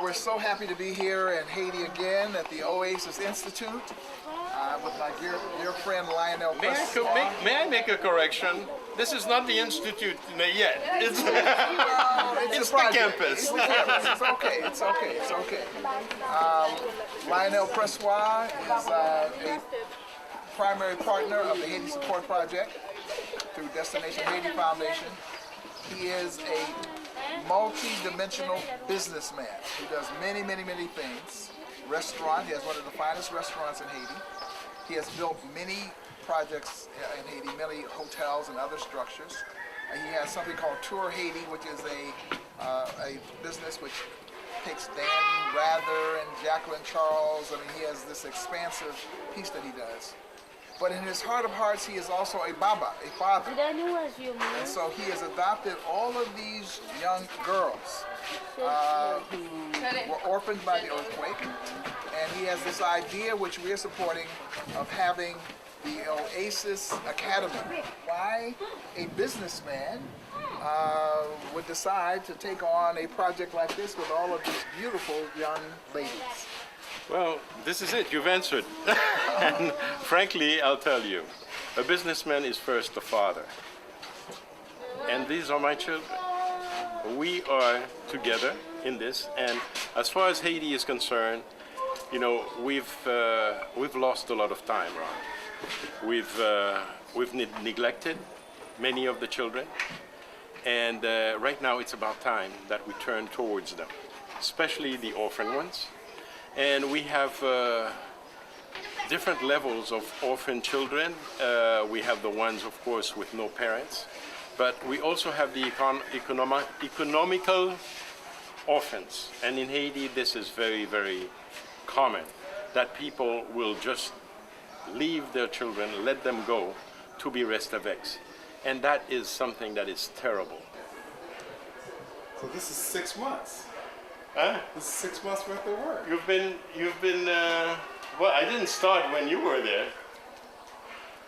We're so happy to be here in Haiti again at the Oasis Institute with my dear friend Lionel Pressoir. May I make a correction? This is not the institute yet. It's, it's the campus. It's okay. It's okay. It's okay. Lionel Pressoir is a primary partner of the Haiti Support Project through Destination Haiti Foundation. He is a multi-dimensional businessman who does many things. Restaurant, he has one of the finest restaurants in Haiti. He has built many projects in Haiti, many hotels and other structures. He has something called Tour Haiti, which is a business which takes Dan Rather and Jacqueline Charles. I mean, he has this expansive piece that he does. But in his heart of hearts, he is also a baba, a father. And so he has adopted all of these young girls who were orphaned by the earthquake. And he has this idea, which we are supporting, of having the Oasis Academy. Why a businessman would decide to take on a project like this with all of these beautiful young ladies? Well, this is it. You've answered. And frankly, I'll tell you, a businessman is first a father. And these are my children. We are together in this. And as far as Haiti is concerned, you know, we've lost a lot of time, Ron. We've neglected many of the children. And right now it's about time that we turn towards them, especially the orphan ones. And we have different levels of orphan children. We have the ones, of course, with no parents. But we also have the economical orphans. And in Haiti, this is very common, that people will just leave their children, let them go to be rest-avec. And that is something that is terrible. So this is 6 months. Huh? This is 6 months worth of work. You've been, well, I didn't start when you were there.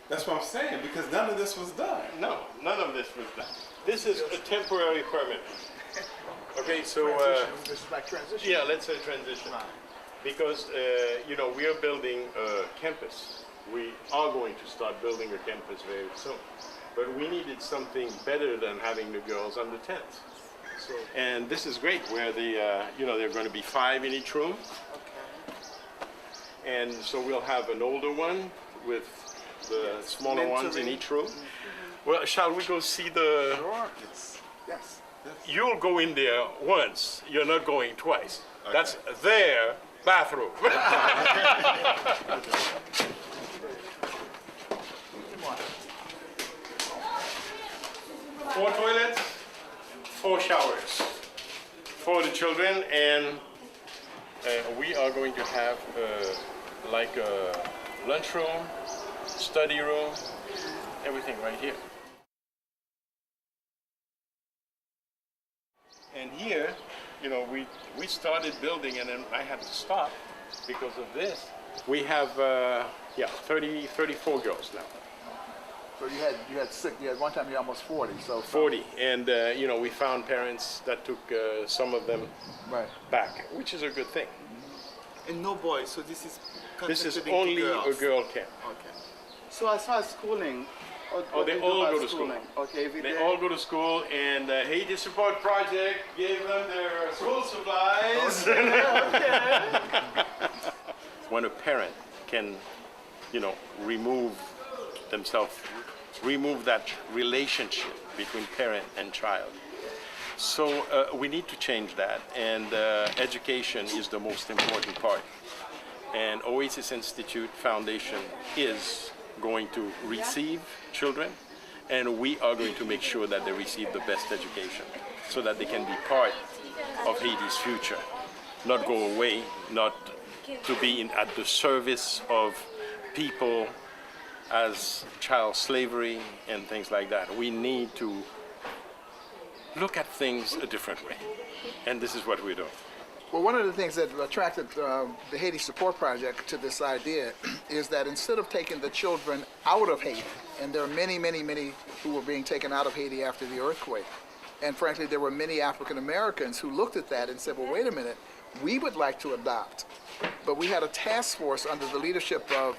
That's what I'm saying, because none of this was done. No, none of this was done. This is a temporary permit. Okay, so, This is like transition. yeah, let's say transition. Because, you know, we are building a campus. We are going to start building a campus very soon. But we needed something better than having the girls under tents. So, and this is great, where the, you know, there are going to be 5 in each room. Okay. And so we'll have an older one with the smaller ones in each room. Well, shall we go see the... Sure. Yes. You'll go in there once. You're not going twice. Okay. That's their bathroom. 4 toilets, 4 showers for the children, and we are going to have like a lunchroom, study room, everything right here. And here, you know, we started building, and then I had to stop because of this. We have, 34 girls now. So you had 6. You had one time you had almost 40. So 40, and you know, we found parents that took some of them back, which is a good thing. And no boys, so this is only a girl camp. Okay. So as far as schooling, they all go to school. Okay, every day? They all go to school, and the Haiti Support Project gave them their school supplies. Okay. When a parent can, you know, remove that relationship between parent and child. So we need to change that, and education is the most important part. And Oasis Institute Foundation is going to receive children, and we are going to make sure that they receive the best education so that they can be part of Haiti's future, not go away, not to be at the service of people as child slavery and things like that. We need to look at things a different way, and this is what we're doing. Well, one of the things that attracted the Haiti Support Project to this idea is that instead of taking the children out of Haiti, and there are many who were being taken out of Haiti after the earthquake, and frankly there were many African Americans who looked at that and said, well, wait a minute, we would like to adopt. But we had a task force under the leadership of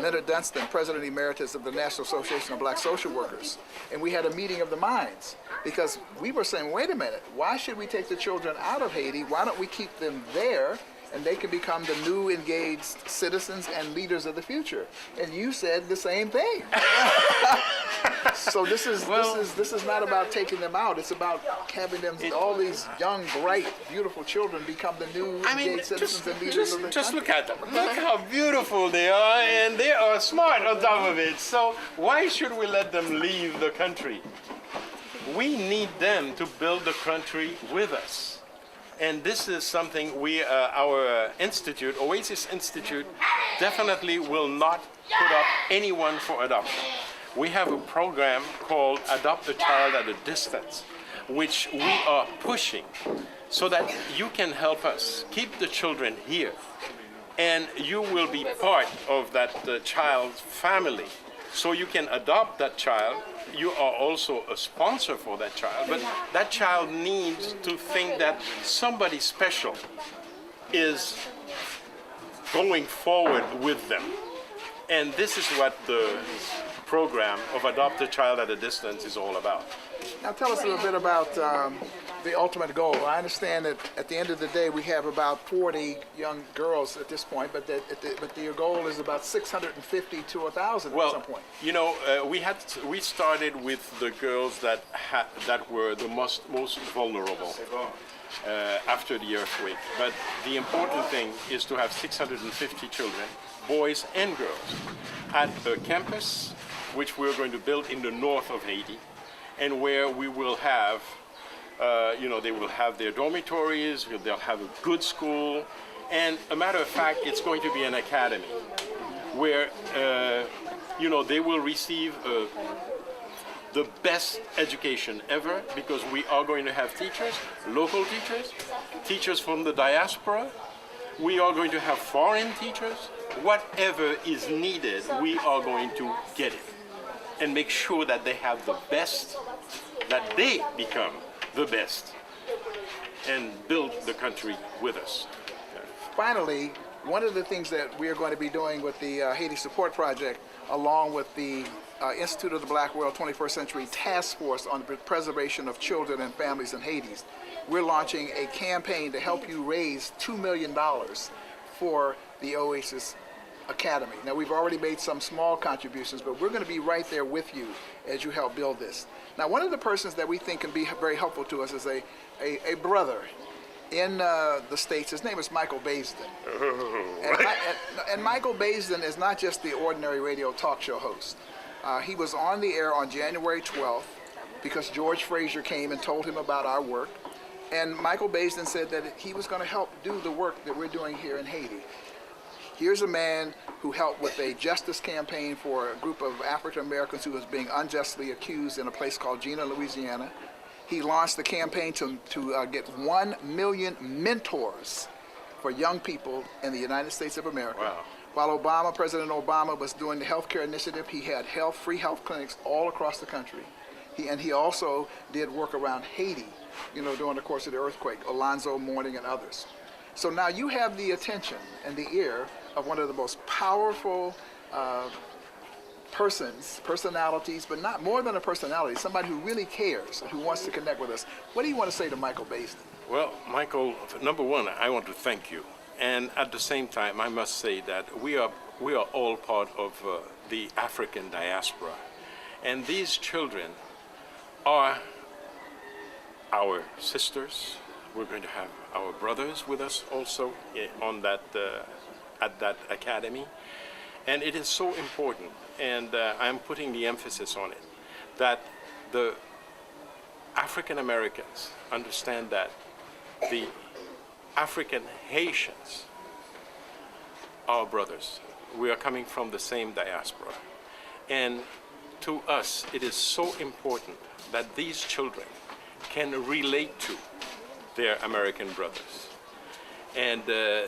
Leonard Dunstan, President Emeritus of the National Association of Black Social Workers. And we had a meeting of the minds because we were saying, wait a minute, why should we take the children out of Haiti? Why don't we keep them there and they can become the new engaged citizens and leaders of the future? And you said the same thing. So this is not about taking them out. It's about having them, all these young, bright, beautiful children become the new engaged citizens and leaders of the just country. look at them. Look how beautiful they are, and they are smart on top of it. So why should we let them leave the country? We need them to build the country with us. And this is something our institute, Oasis Institute, definitely will not put up anyone for adoption. We have a program called Adopt a Child at a Distance, which we are pushing so that you can help us keep the children here. And you will be part of that child's family. So you can adopt that child. You are also a sponsor for that child, but that child needs to think that somebody special is going forward with them. And this is what the program of Adopt a Child at a Distance is all about. Now tell us a little bit about the ultimate goal. I understand that at the end of the day we have about 40 young girls at this point, but your goal is about 650 to 1,000 at some point. You know, we started with the girls that were the most vulnerable after the earthquake. But the important thing is to have 650 children, boys and girls, at a campus which we're going to build in the north of Haiti, and where we will have, they will have their dormitories, they'll have a good school, and a matter of fact, it's going to be an academy where, they will receive the best education ever, because we are going to have teachers, local teachers, teachers from the diaspora. We are going to have foreign teachers. Whatever is needed, we are going to get it and make sure that they have the best, that they become the best and build the country with us. Finally, one of the things that we are going to be doing with the Haiti Support Project, along with the Institute of the Black World 21st Century Task Force on the Preservation of Children and Families in Haiti, we're launching a campaign to help you raise $2 million for the Oasis Academy. Now, we've already made some small contributions, but we're going to be right there with you as you help build this. Now, one of the persons that we think can be very helpful to us is a brother in the States. His name is Michael Baisden. And Michael Baisden is not just the ordinary radio talk show host. He was on the air on January 12th because George Fraser came and told him about our work. And Michael Baisden said that he was going to help do the work that we're doing here in Haiti. Here's a man who helped with a justice campaign for a group of African Americans who was being unjustly accused in a place called Gina, Louisiana. He launched the campaign to get 1 million mentors for young people in the United States of America. Wow. While President Obama was doing the healthcare initiative, he had free health clinics all across the country. He also did work around Haiti, during the course of the earthquake, Alonzo Mourning and others. So now you have the attention and the ear of one of the most powerful personalities, but not more than a personality, somebody who really cares and who wants to connect with us. What do you want to say to Michael Baisden? Well, Michael, number one, I want to thank you. And at the same time, I must say that we are all part of the African diaspora. And these children are our sisters. We're going to have our brothers with us also on that at that academy. And it is so important, and I'm putting the emphasis on it, that the African Americans understand that the African Haitians are brothers. We are coming from the same diaspora. And to us, it is so important that these children can relate to their American brothers. And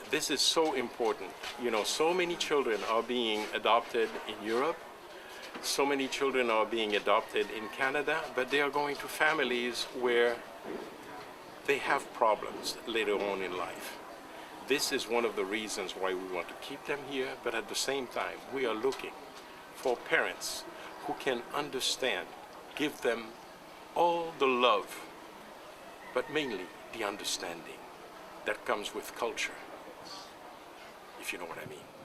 this is so important. So many children are being adopted in Europe. So many children are being adopted in Canada, but they are going to families where they have problems later on in life. this is one of the reasons why we want to keep them here, but at the same time, we are looking for parents who can understand, give them all the love, but mainly the understanding that comes with culture, if you know what I mean.